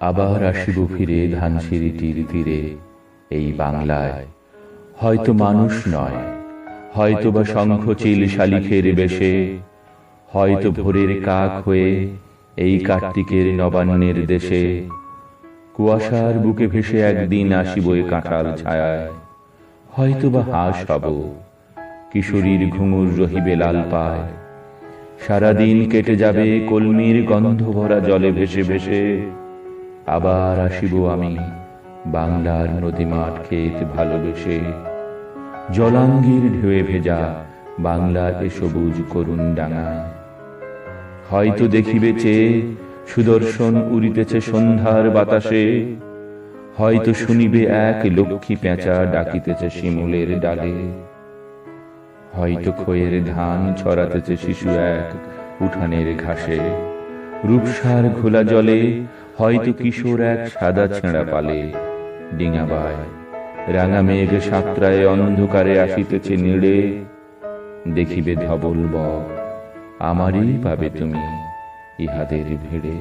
আবার আসিব ফিরে ধানসিঁড়িটির তীরে, এই বাংলায়। হয়তো মানুষ নয়, হয়তো বা শঙ্খচিল শালিখের বেশে, হয়তো ভোরের কাক হয়ে এই কার্তিকের নবান্নের দেশে। কুয়াশার বুকে ভেসে একদিন আসিব এ কাঁঠাল ছায়ায়, হয়তো বা হাঁস হব, কিশোরীর ঘুঙুর রহিবে লাল পায়। সারাদিন কেটে যাবে কলমির গন্ধ ভরা জলে ভেসে ভেসে। আবার আসিব আমি বাংলার নদীমাঠ ক্ষেত ভালোবেসে। জলাঙ্গির ঢেউয়ে ভেজা বাংলার এ সবুজ করুণ ডাঙায়। হয়তো দেখিবে চেয়ে সুদর্শন উড়িতেছে সন্ধ্যার বাতাসে, হয়তো শুনিবে এক লক্ষ্মী পেঁচা ডাকিতেছে শিমুলের ডালে। হয়তো খয়ের ধান ছড়াতেছে শিশু এক উঠানের ঘাসে, রূপসার ঘোলা জলে হয়তো কিশোর এক সাদা ছেঁড়া পালে। ডিঙাবায় রাঙা মেঘ সাঁতরায় অন্ধকারে আসিতেছে নিড়ে, দেখিবে ধবল বক, আমারই পাবে তুমি ইহাদের ভিড়ে।